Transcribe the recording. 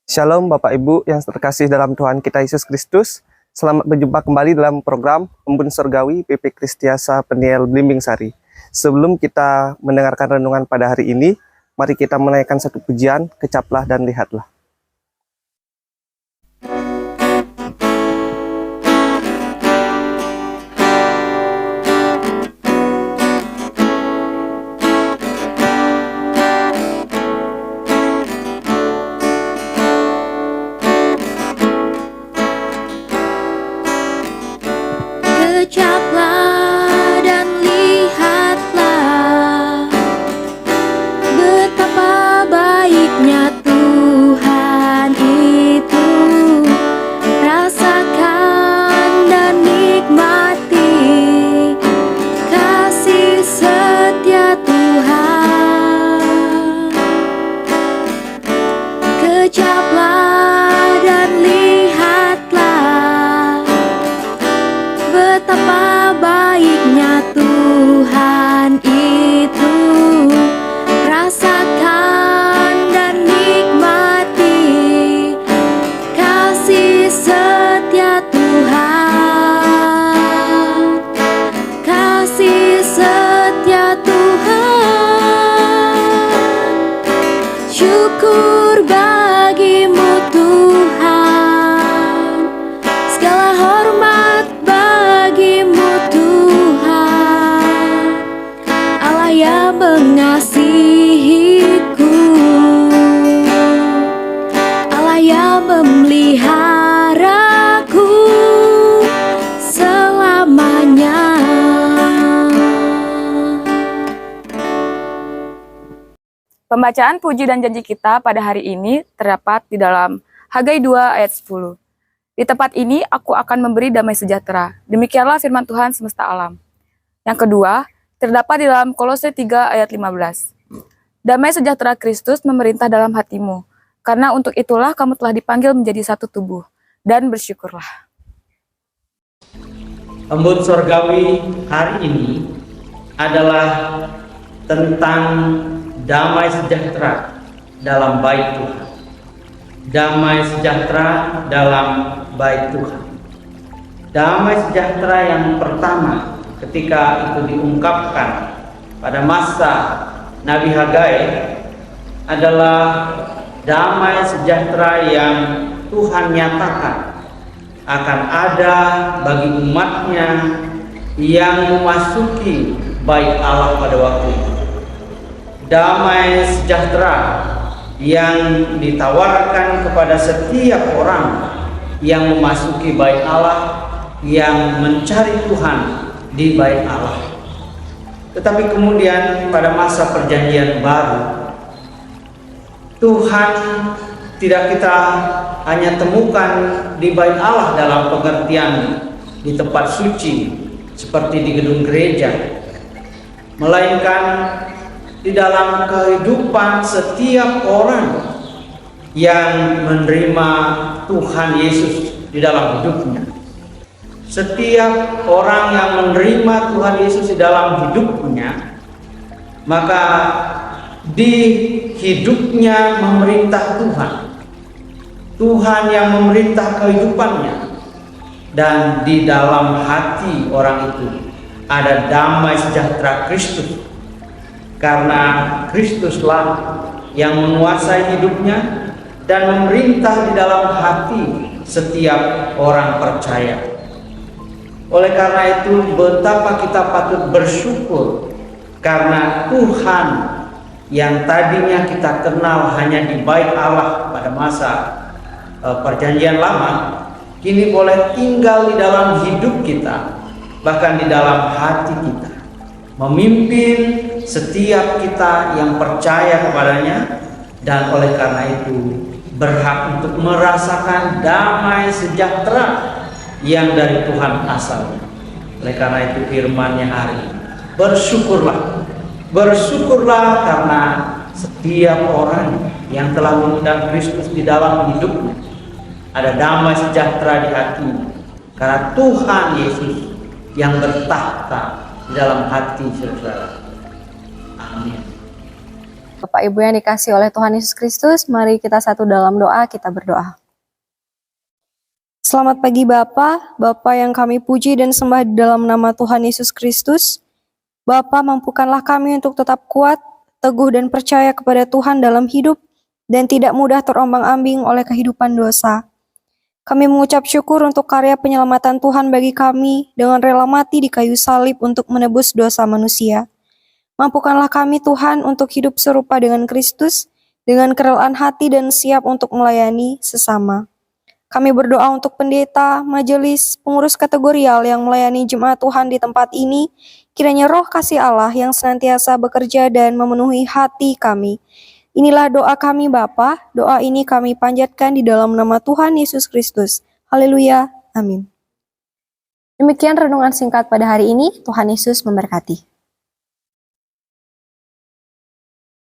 Shalom Bapak Ibu yang terkasih dalam Tuhan kita Yesus Kristus. Selamat berjumpa kembali dalam program Embun Surgawi PP Kristiasa Peniel Blimbing Sari. Sebelum kita mendengarkan renungan pada hari ini, mari kita menaikkan satu pujian, kecaplah dan lihatlah. Kecaplah dan lihatlah betapa baiknya Tuhan itu. Rasakan dan nikmati kasih setia Tuhan. Kecaplah dan lihatlah betapa baiknya Tuhan itu. Rasakan dan nikmati kasih setia Tuhan. Kasih setia Tuhan. Syukur bagimu Tuhan. Segala hormat bagimu Tuhan. Allah yang mengasihiku, Allah yang memeliharaku selamanya. Pembacaan puji dan janji kita pada hari ini terdapat di dalam Hagai 2 ayat 10. Di tempat ini aku akan memberi damai sejahtera. Demikianlah firman Tuhan semesta alam. Yang kedua, terdapat di dalam Kolose 3 ayat 15. Damai sejahtera Kristus memerintah dalam hatimu, karena untuk itulah kamu telah dipanggil menjadi satu tubuh, dan bersyukurlah. Embun Surgawi hari ini adalah tentang damai sejahtera dalam bait Tuhan. Damai sejahtera dalam bait Tuhan. Damai sejahtera yang pertama ketika itu diungkapkan pada masa Nabi Hagai adalah damai sejahtera yang Tuhan nyatakan akan ada bagi umatnya yang memasuki bait Allah pada waktu itu. Damai sejahtera yang ditawarkan kepada setiap orang yang memasuki bait Allah, yang mencari Tuhan di bait Allah. Tetapi kemudian pada masa perjanjian baru, Tuhan tidak kita hanya temukan di bait Allah dalam pengertian di tempat suci seperti di gedung gereja, melainkan di dalam kehidupan setiap orang yang menerima Tuhan Yesus di dalam hidupnya. Setiap orang yang menerima Tuhan Yesus di dalam hidupnya, maka di hidupnya memerintah Tuhan. Tuhan yang memerintah kehidupannya, dan di dalam hati orang itu ada damai sejahtera Kristus. Karena Kristuslah yang menguasai hidupnya dan memerintah di dalam hati setiap orang percaya. Oleh karena itu, betapa kita patut bersyukur karena Tuhan yang tadinya kita kenal hanya di bait Allah pada masa perjanjian lama, kini boleh tinggal di dalam hidup kita, bahkan di dalam hati kita, memimpin setiap kita yang percaya kepadanya, dan oleh karena itu berhak untuk merasakan damai sejahtera yang dari Tuhan asalnya. Oleh karena itu firman-Nya hari ini, bersyukurlah. Bersyukurlah karena setiap orang yang telah mengundang Kristus di dalam hidupnya ada damai sejahtera di hatinya, karena Tuhan Yesus yang bertahta di dalam hati saudara. Amin. Bapak Ibu yang dikasihi oleh Tuhan Yesus Kristus, mari kita satu dalam doa, kita berdoa. Selamat pagi Bapa, Bapa yang kami puji dan sembah di dalam nama Tuhan Yesus Kristus. Bapa, mampukanlah kami untuk tetap kuat, teguh dan percaya kepada Tuhan dalam hidup, dan tidak mudah terombang-ambing oleh kehidupan dosa. Kami mengucap syukur untuk karya penyelamatan Tuhan bagi kami dengan rela mati di kayu salib untuk menebus dosa manusia. Mampukanlah kami Tuhan untuk hidup serupa dengan Kristus, dengan kerelaan hati dan siap untuk melayani sesama. Kami berdoa untuk pendeta, majelis, pengurus kategorial yang melayani jemaat Tuhan di tempat ini. Kiranya roh kasih Allah yang senantiasa bekerja dan memenuhi hati kami. Inilah doa kami Bapa, doa ini kami panjatkan di dalam nama Tuhan Yesus Kristus. Haleluya, amin. Demikian renungan singkat pada hari ini, Tuhan Yesus memberkati.